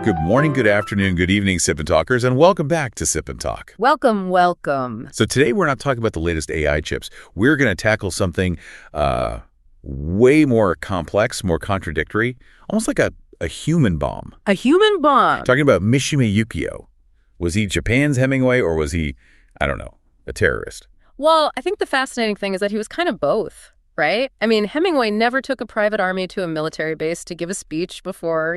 Good morning, good afternoon, good evening, Sip&Talkers, and welcome back to Sip&Talk. Welcome, welcome. So today we're not talking about the latest AI chips. We're going to tackle something way more complex, more contradictory, almost like a human bomb. A human bomb. Talking about Mishima Yukio. Was he Japan's Hemingway, or was he, I don't know, a terrorist? Well, I think the fascinating thing is that he was kind of both, right? I mean, Hemingway never took a private army to a military base to give a speech before,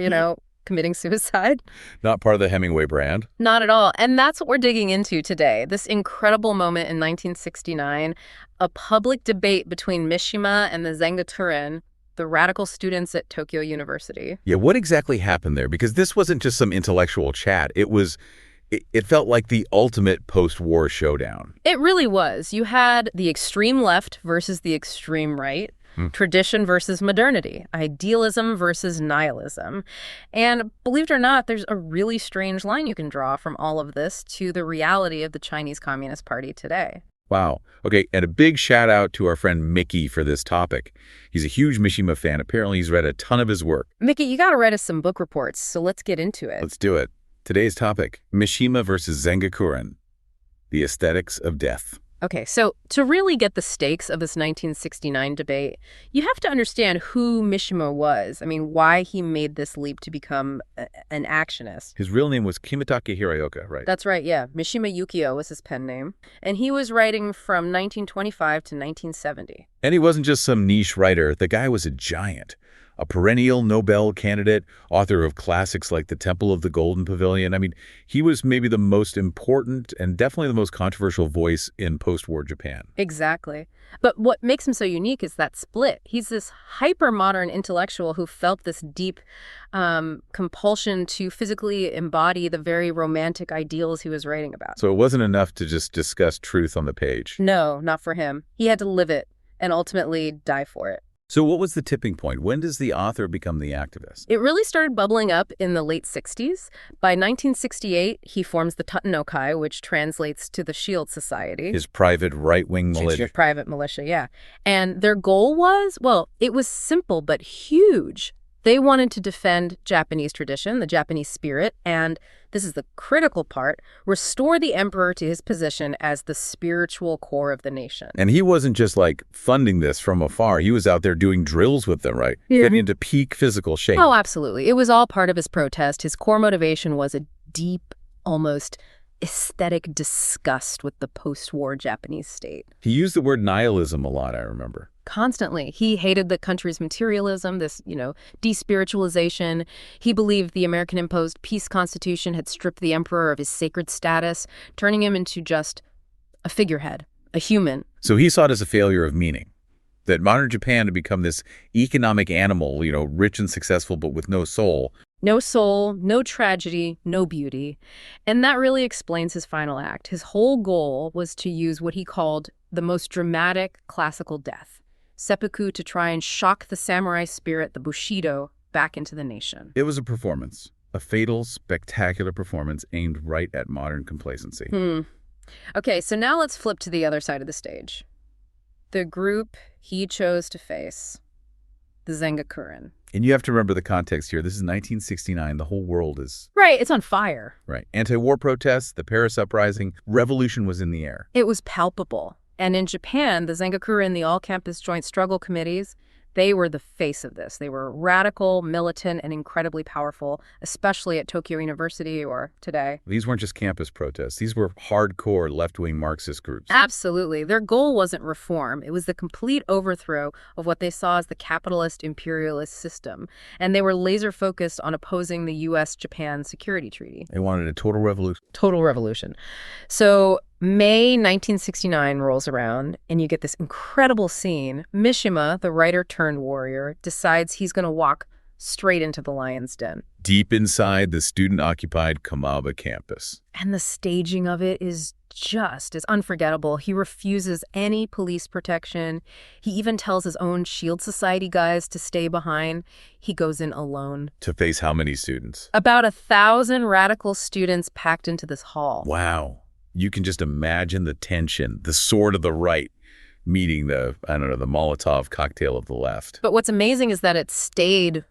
committing suicide. Not part of the Hemingway brand? Not at all. And that's what we're digging into today. This incredible moment in 1969, a public debate between Mishima and the Zengakuren, the radical students at Tokyo University. Yeah, what exactly happened there? Because this wasn't just some intellectual chat. It felt like the ultimate post-war showdown. It really was. You had the extreme left versus the extreme right. Tradition versus modernity, idealism versus nihilism. And believe it or not, there's a really strange line you can draw from all of this to the reality of the Chinese Communist Party today. Wow. Okay, and a big shout out to our friend Mickey for this topic. He's a huge Mishima fan. Apparently he's read a ton of his work. Mickey, you got to write us some book reports, so let's get into it. Let's do it. Today's topic, Mishima versus Zengakuren, the aesthetics of death. Okay, so to really get the stakes of this 1969 debate, you have to understand who Mishima was. I mean, why he made this leap to become an actionist. His real name was Kimitake Hiraoka, right? That's right, yeah. Mishima Yukio was his pen name. And he was writing from 1925 to 1970. And he wasn't just some niche writer. The guy was a giant. A perennial Nobel candidate, author of classics like The Temple of the Golden Pavilion. I mean, he was maybe the most important and definitely the most controversial voice in post-war Japan. Exactly. But what makes him so unique is that split. He's this hyper-modern intellectual who felt this deep compulsion to physically embody the very romantic ideals he was writing about. So it wasn't enough to just discuss truth on the page. No, not for him. He had to live it and ultimately die for it. So what was the tipping point? When does the author become the activist? It really started bubbling up in the late 60s. By 1968, he forms the Tatenokai, which translates to the Shield Society. His private right-wing militia. Private militia, yeah. And their goal was, well, it was simple but huge. They wanted to defend Japanese tradition, the Japanese spirit, and, this is the critical part, restore the emperor to his position as the spiritual core of the nation. And he wasn't just like funding this from afar. He was out there doing drills with them, right? Yeah. Getting into peak physical shape. Oh, absolutely. It was all part of his protest. His core motivation was a deep, almost aesthetic disgust with the post-war Japanese state. He used the word nihilism a lot, I remember. Constantly. He hated the country's materialism, this, despiritualization. He believed the American-imposed peace constitution had stripped the emperor of his sacred status, turning him into just a figurehead, a human. So he saw it as a failure of meaning, that modern Japan had become this economic animal, rich and successful, but with no soul. No soul, no tragedy, no beauty. And that really explains his final act. His whole goal was to use what he called the most dramatic classical death, seppuku, to try and shock the samurai spirit, the Bushido, back into the nation. It was a performance, a fatal, spectacular performance aimed right at modern complacency. Okay, so now let's flip to the other side of the stage. The group he chose to face, the Zengakuren. And you have to remember the context here. This is 1969. The whole world is... Right, it's on fire. Right. Anti-war protests, the Paris Uprising, revolution was in the air. It was palpable. And in Japan, the Zengakuren, the all-campus joint struggle committees, they were the face of this. They were radical, militant, and incredibly powerful, especially at Tokyo University or today. These weren't just campus protests. These were hardcore left-wing Marxist groups. Absolutely. Their goal wasn't reform. It was the complete overthrow of what they saw as the capitalist imperialist system. And they were laser-focused on opposing the U.S.-Japan Security Treaty. They wanted a total revolution. Total revolution. So May 1969 rolls around, and you get this incredible scene. Mishima, the writer-turned-warrior, decides he's going to walk straight into the lion's den. Deep inside the student-occupied Kamaba campus. And the staging of it is just as unforgettable. He refuses any police protection. He even tells his own Shield Society guys to stay behind. He goes in alone. To face how many students? About 1,000 radical students packed into this hall. Wow. You can just imagine the tension, the sword of the right meeting the Molotov cocktail of the left. But what's amazing is that it stayed,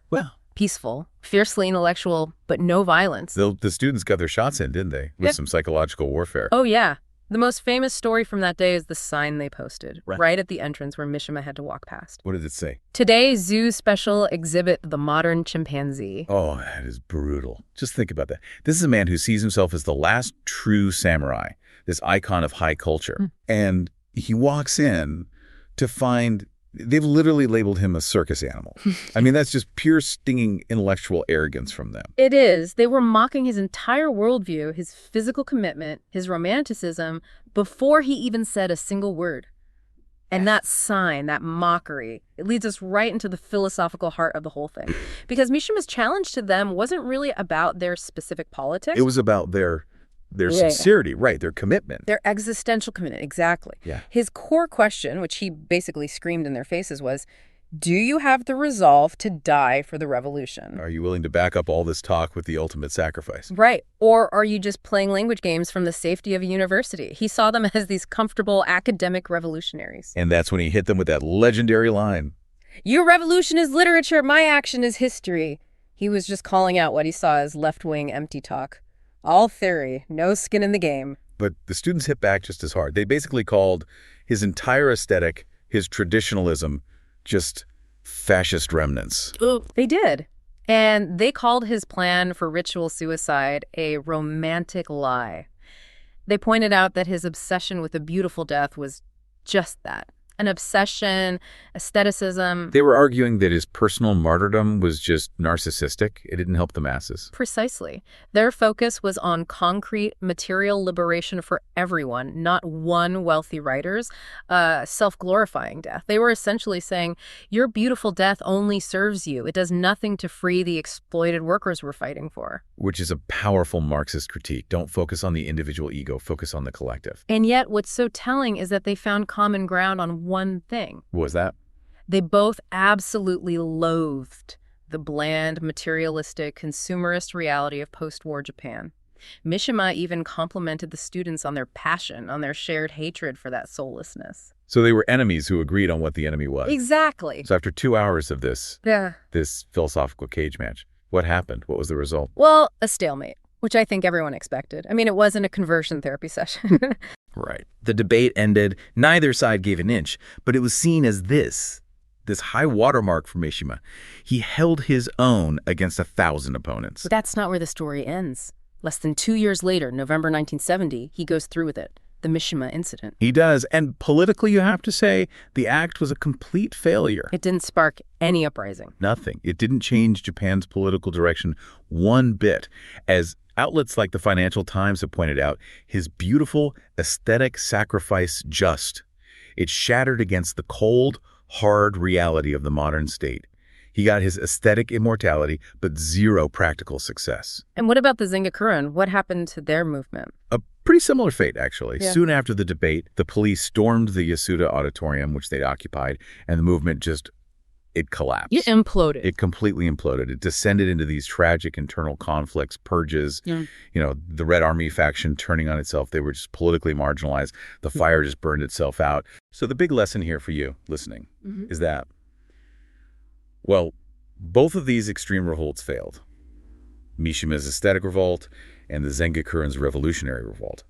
peaceful, fiercely intellectual, but no violence. The students got their shots in, didn't they? With some psychological warfare. Oh, yeah. The most famous story from that day is the sign they posted, right at the entrance where Mishima had to walk past. What did it say? Today, zoo special exhibit the modern chimpanzee. Oh, that is brutal. Just think about that. This is a man who sees himself as the last true samurai, this icon of high culture. And he walks in to find they've literally labeled him a circus animal. I mean, that's just pure stinging intellectual arrogance from them. It is. They were mocking his entire worldview, his physical commitment, his romanticism, before he even said a single word. And that sign, that mockery, it leads us right into the philosophical heart of the whole thing. Because Mishima's challenge to them wasn't really about their specific politics. It was about their sincerity, right, their commitment. Their existential commitment, exactly. Yeah. His core question, which he basically screamed in their faces, was, do you have the resolve to die for the revolution? Are you willing to back up all this talk with the ultimate sacrifice? Right. Or are you just playing language games from the safety of a university? He saw them as these comfortable academic revolutionaries. And that's when he hit them with that legendary line. Your revolution is literature, my action is history. He was just calling out what he saw as left-wing empty talk. All theory, no skin in the game. But the students hit back just as hard. They basically called his entire aesthetic, his traditionalism, just fascist remnants. They did. And they called his plan for ritual suicide a romantic lie. They pointed out that his obsession with a beautiful death was just that. An obsession, aestheticism. They were arguing that his personal martyrdom was just narcissistic. It didn't help the masses. Precisely. Their focus was on concrete material liberation for everyone, not one wealthy writer's self-glorifying death. They were essentially saying, your beautiful death only serves you. It does nothing to free the exploited workers we're fighting for. Which is a powerful Marxist critique. Don't focus on the individual ego, focus on the collective. And yet what's so telling is that they found common ground on one thing. What was that? They both absolutely loathed the bland, materialistic, consumerist reality of post-war Japan. Mishima even complimented the students on their passion, on their shared hatred for that soullessness. So they were enemies who agreed on what the enemy was. Exactly. So after 2 hours of this philosophical cage match, what happened? What was the result? Well, a stalemate, which I think everyone expected. I mean, it wasn't a conversion therapy session. Right. The debate ended. Neither side gave an inch, but it was seen as this high watermark for Mishima. He held his own against 1,000 opponents. But that's not where the story ends. Less than 2 years later, November 1970, he goes through with it. The Mishima incident. He does. And politically, you have to say, the act was a complete failure. It didn't spark any uprising. Nothing. It didn't change Japan's political direction one bit. As outlets like the Financial Times have pointed out, his beautiful aesthetic sacrifice it shattered against the cold, hard reality of the modern state. He got his aesthetic immortality, but zero practical success. And what about the Zengakuren? What happened to their movement? A pretty similar fate, actually. Yeah. Soon after the debate, the police stormed the Yasuda Auditorium, which they'd occupied, and the movement it collapsed. It imploded. It completely imploded. It descended into these tragic internal conflicts, purges, the Red Army faction turning on itself. They were just politically marginalized. The fire just burned itself out. So the big lesson here for you listening is that, well, both of these extreme revolts failed. Mishima's aesthetic revolt and the Zengakuren's revolutionary revolt.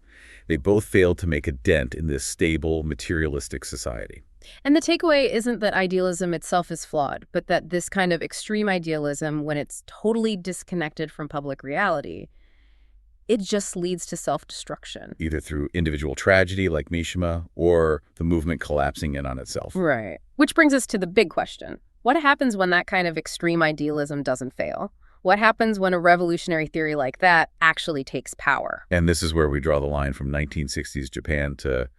They both failed to make a dent in this stable, materialistic society. And the takeaway isn't that idealism itself is flawed, but that this kind of extreme idealism, when it's totally disconnected from public reality, it just leads to self-destruction. Either through individual tragedy like Mishima or the movement collapsing in on itself. Right. Which brings us to the big question. What happens when that kind of extreme idealism doesn't fail? What happens when a revolutionary theory like that actually takes power? And this is where we draw the line from 1960s Japan to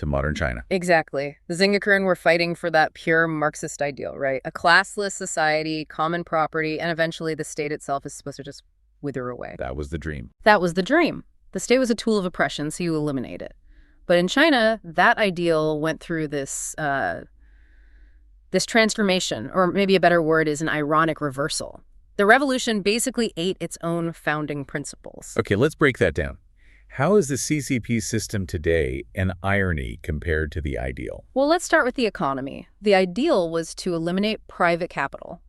modern China. Exactly. The Zengakuren were fighting for that pure Marxist ideal, right? A classless society, common property, and eventually the state itself is supposed to just wither away. That was the dream. That was the dream. The state was a tool of oppression, so you eliminate it. But in China, that ideal went through this transformation, or maybe a better word is an ironic reversal. The revolution basically ate its own founding principles. Okay, let's break that down. How is the CCP system today an irony compared to the ideal? Well, let's start with the economy. The ideal was to eliminate private capital.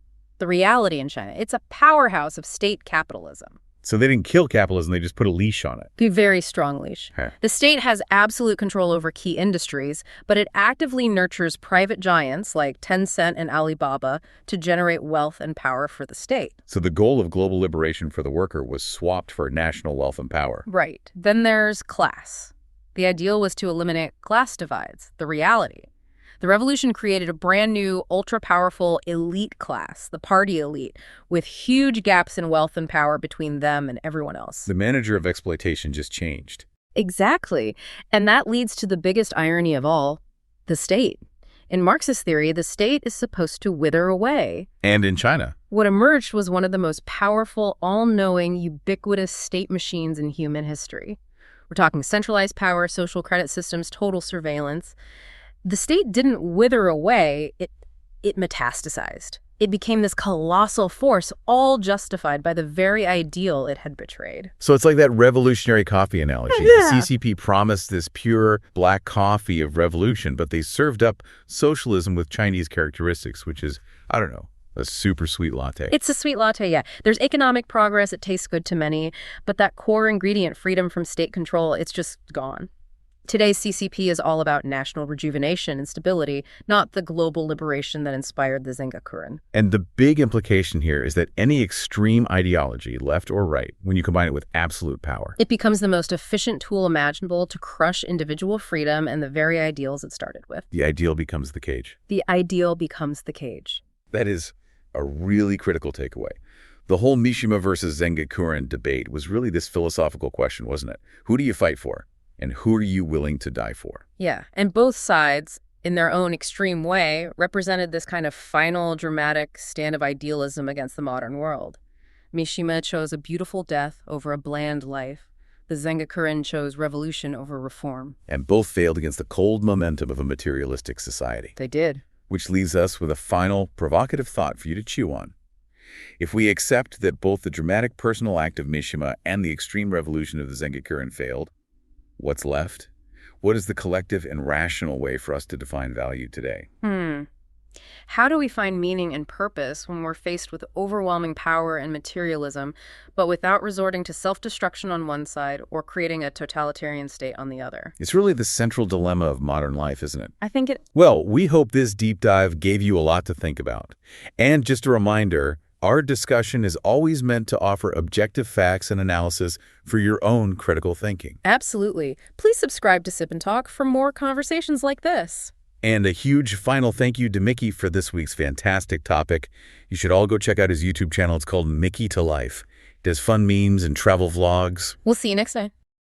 the reality in China. It's a powerhouse of state capitalism. So they didn't kill capitalism, they just put a leash on it. A very strong leash. Huh. The state has absolute control over key industries, but it actively nurtures private giants like Tencent and Alibaba to generate wealth and power for the state. So the goal of global liberation for the worker was swapped for national wealth and power. Right. Then there's class. The ideal was to eliminate class divides, the reality. The revolution created a brand new, ultra-powerful elite class, the party elite, with huge gaps in wealth and power between them and everyone else. The manager of exploitation just changed. Exactly. And that leads to the biggest irony of all, the state. In Marxist theory, the state is supposed to wither away. And in China. What emerged was one of the most powerful, all-knowing, ubiquitous state machines in human history. We're talking centralized power, social credit systems, total surveillance. The state didn't wither away, it metastasized. It became this colossal force, all justified by the very ideal it had betrayed. So it's like that revolutionary coffee analogy. Yeah. The CCP promised this pure black coffee of revolution, but they served up socialism with Chinese characteristics, which is, I don't know, a super sweet latte. It's a sweet latte, yeah. There's economic progress, it tastes good to many, but that core ingredient, freedom from state control, it's just gone. Today's CCP is all about national rejuvenation and stability, not the global liberation that inspired the Zengakuren. And the big implication here is that any extreme ideology, left or right, when you combine it with absolute power, it becomes the most efficient tool imaginable to crush individual freedom and the very ideals it started with. the ideal becomes the cage. The ideal becomes the cage. That is a really critical takeaway. The whole Mishima versus Zengakuren debate was really this philosophical question, wasn't it? Who do you fight for? And who are you willing to die for? Yeah, and both sides, in their own extreme way, represented this kind of final, dramatic stand of idealism against the modern world. Mishima chose a beautiful death over a bland life. The Zengakuren chose revolution over reform. And both failed against the cold momentum of a materialistic society. They did. Which leaves us with a final, provocative thought for you to chew on. If we accept that both the dramatic personal act of Mishima and the extreme revolution of the Zengakuren failed, what's left? What is the collective and rational way for us to define value today? How do we find meaning and purpose when we're faced with overwhelming power and materialism, but without resorting to self-destruction on one side or creating a totalitarian state on the other? It's really the central dilemma of modern life, isn't it? I think it... Well, we hope this deep dive gave you a lot to think about. And just a reminder, our discussion is always meant to offer objective facts and analysis for your own critical thinking. Absolutely. Please subscribe to Sip&Talk for more conversations like this. And a huge final thank you to Mickey for this week's fantastic topic. You should all go check out his YouTube channel. It's called Mickytolife. He does fun memes and travel vlogs. We'll see you next time.